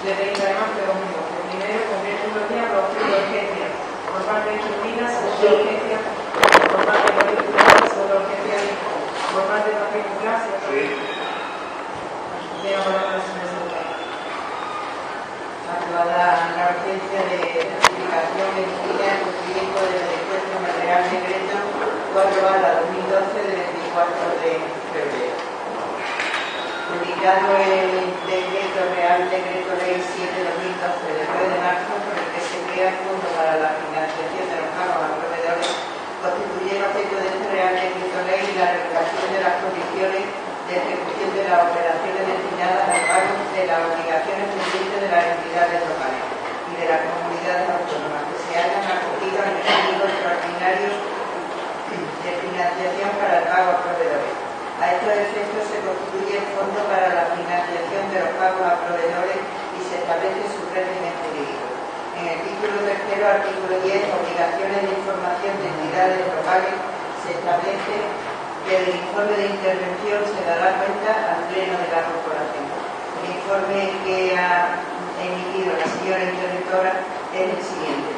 de 30 de marzo de 2012. Primero, concreto los días los objetos de urgencia por parte de Churrinas, segunda urgencia por parte de Modificada, segunda urgencia por parte de Patricio Clase. De la palabra de la señora secretaria. Aprobada la urgencia de notificación vencida en cumplimiento del dispuesto en el Real Decreto 4/2012 de 24 de febrero. Publicado el Real Decreto Ley 7/2012 del 9 de marzo por el que se crea el Fondo para la Financiación de los Pagos a Proveedores, constituye el objeto de este Real Decreto Ley la regulación de las condiciones de ejecución de las operaciones destinadas al pago de las obligaciones pendientes de las entidades locales y de las comunidades autónomas que se hayan acogido al mecanismo extraordinario de financiación para el pago a proveedores. A estos efectos se constituye el Fondo para la Financiación de los Pagos a Proveedores y se establece su régimen jurídico. En el título tercero, artículo 10, obligaciones de información de entidades locales, se establece que el informe de intervención se dará cuenta al Pleno de la Corporación. El informe que ha emitido la señora interventora es el siguiente.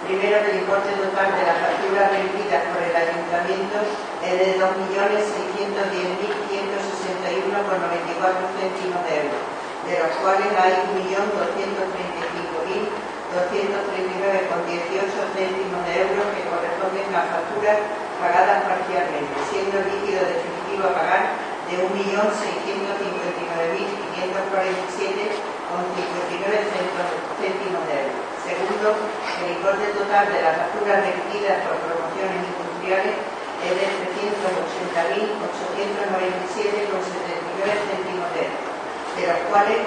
Primero, que el importe total de las facturas remitidas por el Ayuntamiento es de 2.610.161,94 céntimos de euros, de los cuales hay 1.235.239,18 céntimos de euros que corresponden a facturas pagadas parcialmente, siendo el líquido definitivo a pagar de 1.659.547,59 céntimos de euros. Segundo, el importe total de las facturas remitidas por promociones industriales es de 380.897,79 céntimos de euros, de los cuales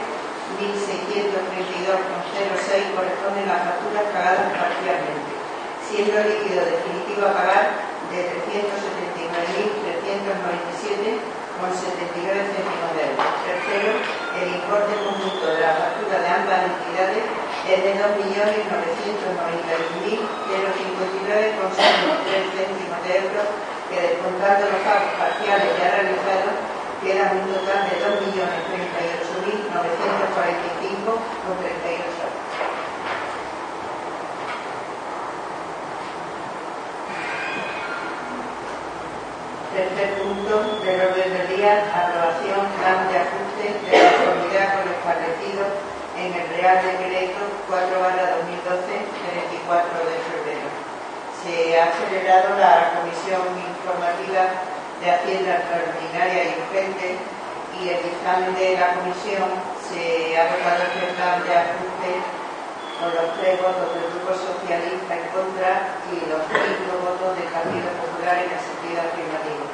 1.632,06 corresponden a facturas pagadas parcialmente, siendo el líquido definitivo a pagar de 379.397,79 céntimos de euros. Tercero, el importe conjunto de la factura de ambas entidades es de 2.091.059,63 céntimos de euros, que descontando los pagos parciales ya realizados, quedan un total de 2.038.945,38 euros. Tercer punto del orden del día, aprobación plan de ajuste de conformidad con lo establecido en el Real Decreto 4/2012 de 24 de febrero. Se ha celebrado la Comisión Informativa de Hacienda Extraordinaria y Urgente y el dictamen de la Comisión se ha votado este plan de ajuste con los 3 votos del Grupo Socialista en contra y los 5 votos del Partido Popular en el sentido afirmativo.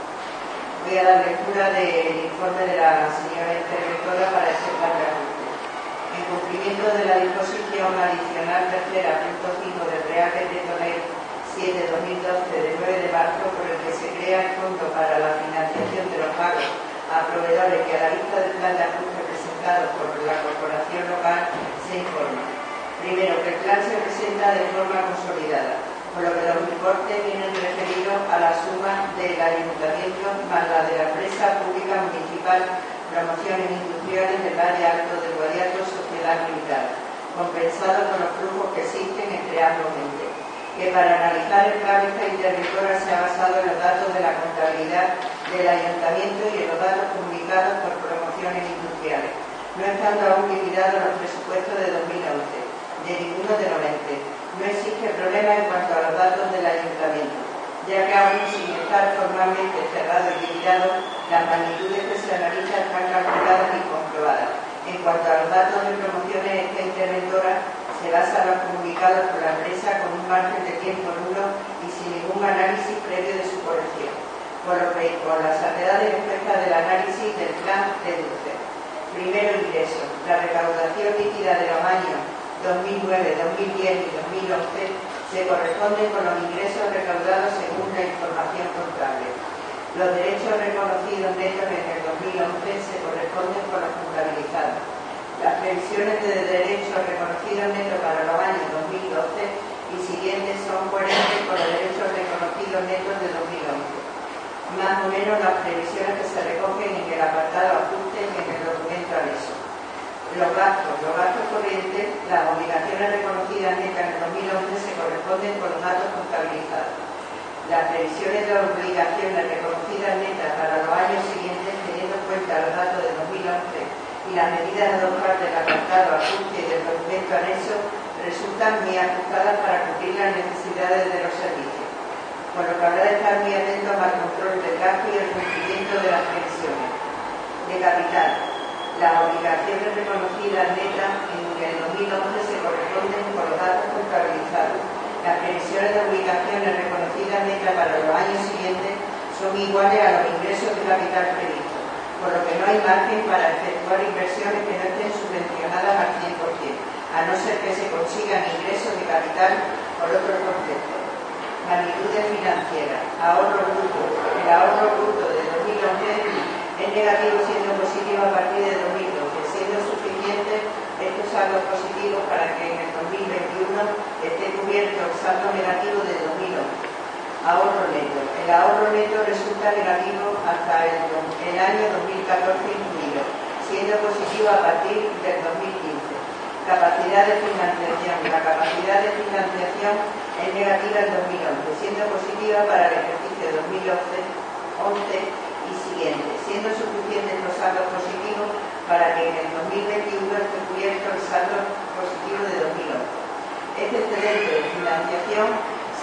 Voy a dar lectura del informe de la señora interventora para ese plan de ajuste. En cumplimiento de la disposición adicional tercera, punto 5 del Real Decreto Ley 7/2012 de 9 de marzo, por el que se crea el Fondo para la Financiación de los Pagos a Proveedores, que a la vista del plan de ajuste presentado por la Corporación Local se informa. Primero, que el plan se presenta de forma consolidada, por lo que los importes vienen referidos a la suma del Ayuntamiento más la de la empresa pública municipal Promociones Industriales del Valle Alto del Guadiaro Sociedad Limitada, compensado con los flujos que existen entre ambos entes, que para analizar el plan esta interventora se ha basado en los datos de la contabilidad del Ayuntamiento y en los datos comunicados por Promociones Industriales, no estando aún liquidados los presupuestos de 2011. De ninguno de los entes. No existe problema en cuanto a los datos del Ayuntamiento, ya que aún sin estar formalmente cerrado y liquidado, las magnitudes que se analizan están calculadas y comprobadas. En cuanto a los datos de promociones, esta interventora se basa en los comunicados por la empresa con un margen de tiempo nulo y sin ningún análisis previo de su corrección, por lo que con la salvedad de respuesta del análisis del plan deduce. Primero, ingresos. La recaudación líquida de los años 2009, 2010 y 2011 se corresponden con los ingresos recaudados según la información contable. Los derechos reconocidos netos en el 2011 se corresponden con los contabilizados. Las previsiones de derechos reconocidos netos para los años 2012 y siguientes son coherentes con los derechos reconocidos netos de 2011. Más o menos las previsiones que se recogen en el apartado ajustes en el documento anexo. Los gastos corrientes, las obligaciones reconocidas netas en el 2011 se corresponden con los datos contabilizados. Las previsiones de obligaciones reconocidas netas para los años siguientes, teniendo en cuenta los datos de 2011 y las medidas a adoptar del apartado ajuste y del documento anexo, resultan muy ajustadas para cubrir las necesidades de los servicios, por lo que habrá de estar muy atentos al control del gasto y el cumplimiento de las previsiones. De capital, las obligaciones reconocidas netas en el 2011 se corresponden con los datos contabilizados. Las previsiones de obligaciones reconocidas netas para los años siguientes son iguales a los ingresos de capital previstos, por lo que no hay margen para efectuar inversiones que no estén subvencionadas al 100%, a no ser que se consigan ingresos de capital por otros conceptos. Magnitudes financieras, ahorro bruto. El ahorro bruto de 2011 es negativo siendo positivo a partir de 2012, siendo suficientes estos saldos positivos para que en el 2021 esté cubierto el saldo negativo de 2011. Ahorro neto. El ahorro neto resulta negativo hasta el año 2014 incluido, siendo positivo a partir del 2015. Capacidad de financiación. La capacidad de financiación es negativa en 2011, siendo positiva para el ejercicio 2011 y siguiente, siendo suficientes los saldos positivos para que en el 2021 esté cubierto el saldo positivo de 2011. Este excedente de financiación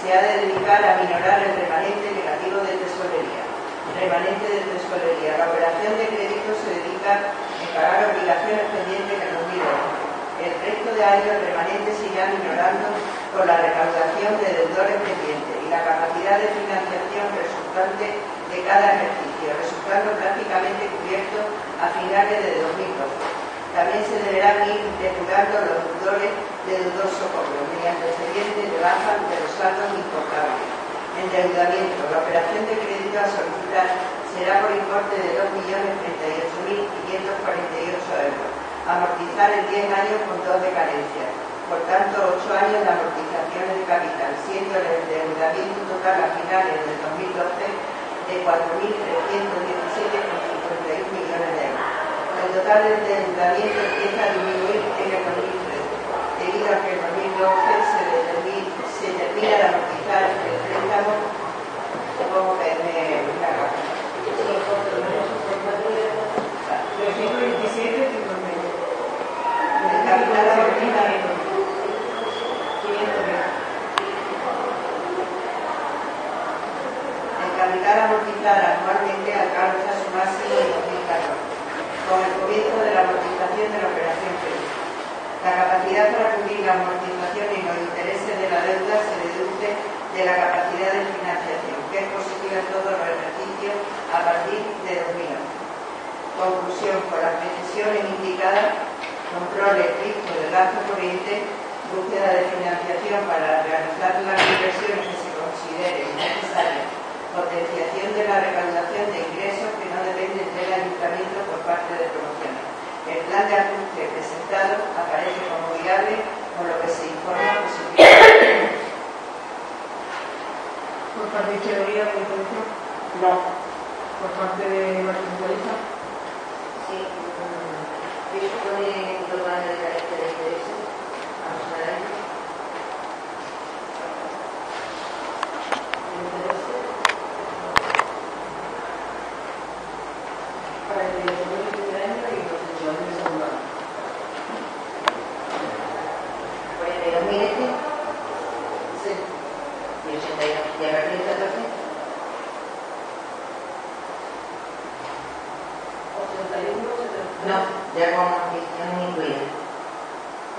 se ha de dedicar a minorar el remanente negativo de tesorería. Remanente de tesorería. La operación de crédito se dedica a pagar obligaciones pendientes en el 2011. El resto de años el remanente se irá minorando por la recaudación de deudores pendientes y la capacidad de financiación resultante de cada ejercicio, resultando prácticamente cubierto a finales de 2012. También se deberán ir depurando los deudores de dudoso cobro mediante expedientes de baja de los saldos importables. Endeudamiento. La operación de crédito a solicitar será por importe de 2.038.548 euros. Amortizar en 10 años con 2 de carencia, por tanto 8 años de amortizaciones de capital, siendo el endeudamiento total a finales del 2012 de 4.317,51 millones de euros. El total del endeudamiento empieza a disminuir en el 2013, debido a que en 2012 se termina de amortizar el préstamo como que me la 327, el capital amortizado. El capital amortizar anualmente alcanza su máximo en 2014, con el comienzo de la amortización de la operación crédito. La capacidad para cubrir la amortización y los intereses de la deuda se deduce de la capacidad de financiación, que es positiva en todos los ejercicios a partir de 2011. Conclusión: con las precisiones indicadas, control estricto del gasto corriente, búsqueda de financiación para realizar las inversiones que se consideren necesarias, potenciación de la recaudación de ingresos que no dependen del ayuntamiento por parte de promociones. El plan de ajuste presentado aparece como viable, con lo que se informa positivamente. ¿Por parte de Izquierda Unida, intervención? No. ¿Por parte de Partido Socialista? Sí, dispone global de carácter de intereses a los salarios. Para el primer año y los estudiantes de segundo año. ¿Por el de 2011? Sí. ¿Y 82? ¿Y a partir del 14? 81, 70. No, ya con amortización incluida.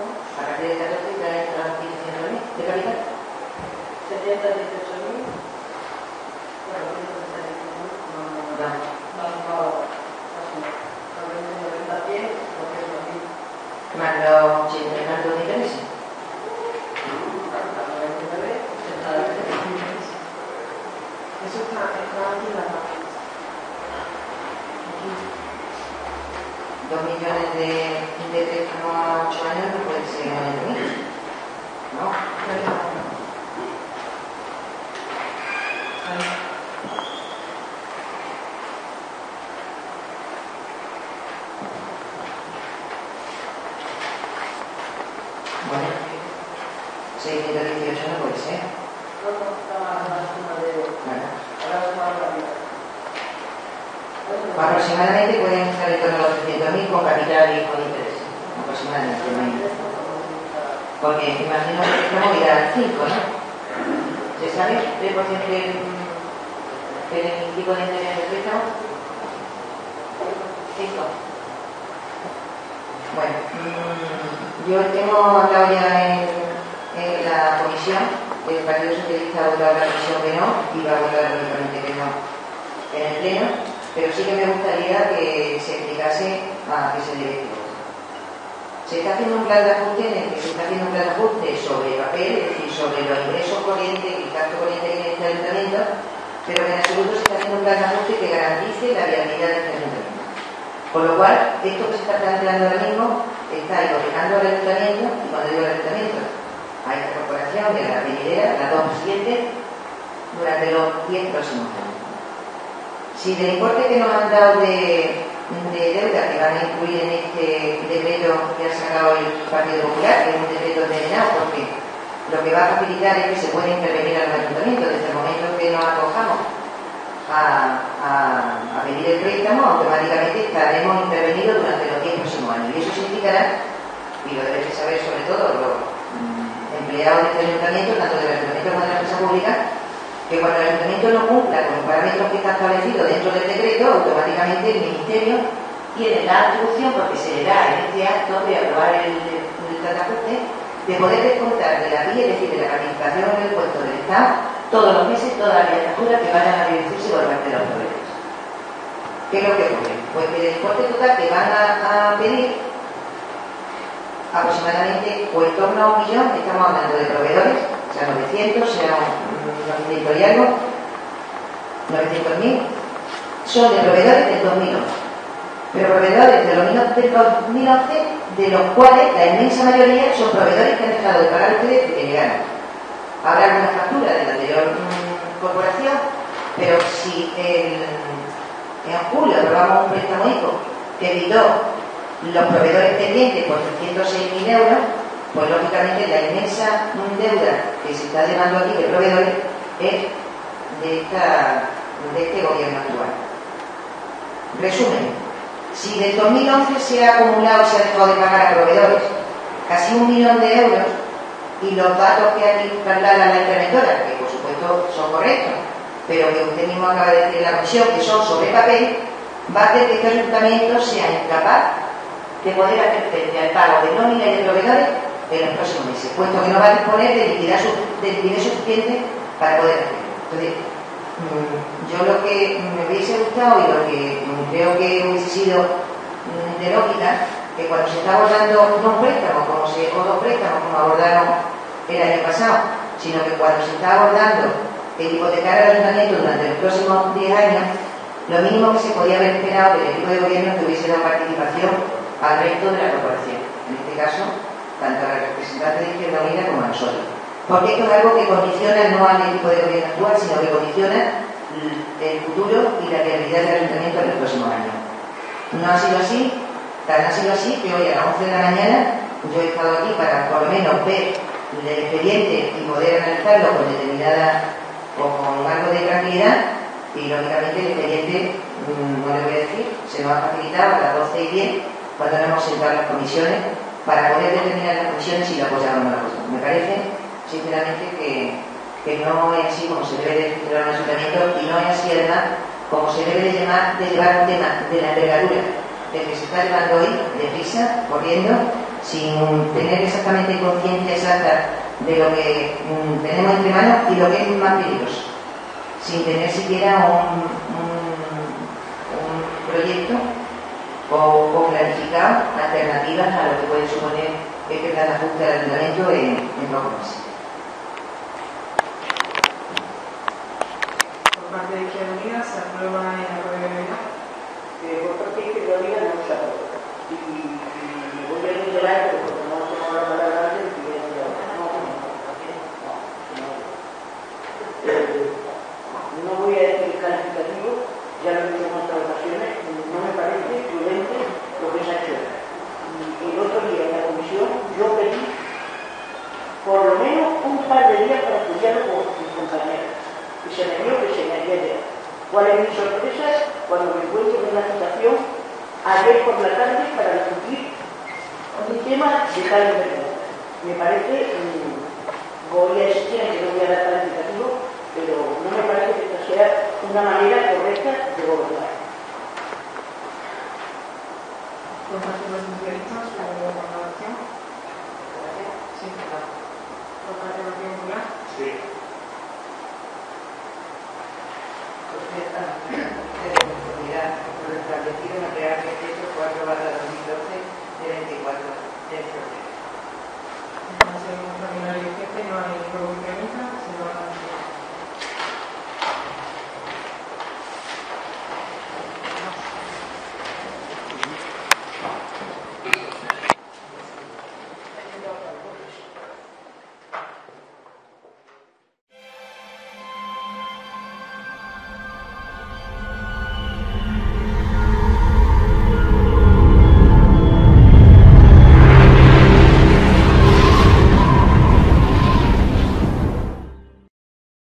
¿Cómo? A partir del 14 ya entra la amortización de capital. 70, 18.000. Bueno, 171. No. Más los 80 de intereses. Eso está aquí en la página. 2 millones de préstamo a 8 años no puede ser en el ¿no? Bueno, 618 no puede ser. Claro. Aproximadamente pueden estar en torno a los 300.000 con capital y con interés. Aproximadamente. Porque imagino que estamos irá al 5, ¿no? ¿Se sabe el porcentaje del tipo de interés del préstamo? 5. Bueno, yo hemos hablado ya en la comisión. El Partido Socialista ha votado la comisión que no y va a votar lógicamente que no en el pleno, pero sí que me gustaría que se explicase a qué se debe esto. Se está haciendo un plan de ajuste en el que se está haciendo un plan de ajuste sobre papel, es decir, sobre los ingresos corrientes y el gasto corriente que tiene este ayuntamiento, pero que en absoluto se está haciendo un plan de ajuste que garantice la viabilidad de este ayuntamiento. Con lo cual, esto que se está planteando ahora mismo está hipotecando al ayuntamiento, y cuando digo al ayuntamiento, a esta corporación, de la venidera, la 2 presidentes, durante los 10 próximos años. Si del importe que nos han dado de deuda que van a incluir en este decreto que ha sacado el Partido Popular, que es un decreto envenenado, porque lo que va a facilitar es que se puede intervenir a los ayuntamientos desde el momento que nos acojamos a pedir el préstamo, automáticamente estaremos intervenidos durante los 10 próximos años. Y eso significará, y lo debéis saber sobre todo los empleados de este ayuntamiento, tanto del ayuntamiento como de la empresa pública, que cuando el ayuntamiento no cumpla con los parámetros que está establecido dentro del decreto, automáticamente el Ministerio tiene la atribución, porque se le da en este acto de aprobar el plan de ajuste, de poder descontar de la vía, es decir, de la participación en el puesto del Estado, todos los meses, todas las facturas que vayan a reducirse por parte de los proveedores. ¿Qué es lo que ocurre? Pues que el importe total que van a pedir, aproximadamente, o en torno a 1 millón, estamos hablando de proveedores, sea 900, sea 900 y algo, 900.000, son de proveedores del 2011. Pero proveedores del 2011, de los cuales la inmensa mayoría son proveedores que han dejado de pagar ustedes desde que llegaron. Habrá alguna factura de la anterior corporación, pero si en julio aprobamos un préstamo ICO que evitó los proveedores pendientes por 306.000 euros, pues lógicamente la inmensa deuda que se está llevando aquí de proveedores es de este gobierno actual. Resumen, si del 2011 se ha acumulado y se ha dejado de pagar a proveedores casi 1 millón de euros, y los datos que aquí traslada la interventora, que por supuesto son correctos, pero que usted mismo acaba de decir en la comisión, que son sobre papel, va a hacer que este ayuntamiento sea incapaz de poder hacer frente al pago de nómina y de proveedores en los próximos meses, puesto que no va a disponer de liquidez suficiente para poder hacerlo. Entonces, yo lo que me hubiese gustado y lo que creo que hubiese sido de lógica, que cuando se está abordando no un préstamo o 2 préstamos como abordaron el año pasado, sino que cuando se está abordando el hipotecar al ayuntamiento durante los próximos 10 años, lo mínimo que se podía haber esperado del equipo de gobierno que hubiese dado participación al resto de la corporación, en este caso tanto a la representante de Izquierda Unida como a nosotros, porque esto es algo que condiciona no al equipo de gobierno actual, sino que condiciona el futuro y la viabilidad del ayuntamiento en los próximos años. No ha sido así. Tan ha sido así que hoy a las 11 de la mañana yo he estado aquí para por lo menos ver el expediente y poder analizarlo con determinada o con algo de tranquilidad, y lógicamente el expediente, no le voy a decir, se nos ha facilitado a las 12:10 cuando nos hemos sentado en las comisiones para poder determinar las comisiones si lo apoyamos o no lo apoyamos. Me parece sinceramente que no es así como se debe de gestionar un ayuntamiento, y no es así además como se debe de llevar un tema de la envergadura del que se está llevando hoy, deprisa, corriendo, sin tener exactamente conciencia exacta de lo que tenemos entre manos y lo que es más peligroso, sin tener siquiera un proyecto o planificar alternativas a lo que puede suponer este plan de ajuste del ayuntamiento en pocos meses. Por parte de Izquierda Unida se aprueba en la brevedad. Por parte de Izquierda Unida no se aprueba. Y me voy a reiterar, porque no tengo la palabra antes, y no voy a decir calificativo, ya lo he dicho en otras ocasiones, no me parece prudente lo que se ha hecho. Y el otro día en la comisión yo pedí vez por la tarde para discutir un tema de tal envergadura. Me parece, voy a insistir en que no voy a dar tal indicativo, pero no me parece que esta sea una manera correcta de gobernar. Por parte de los socialistas, ¿o valoración?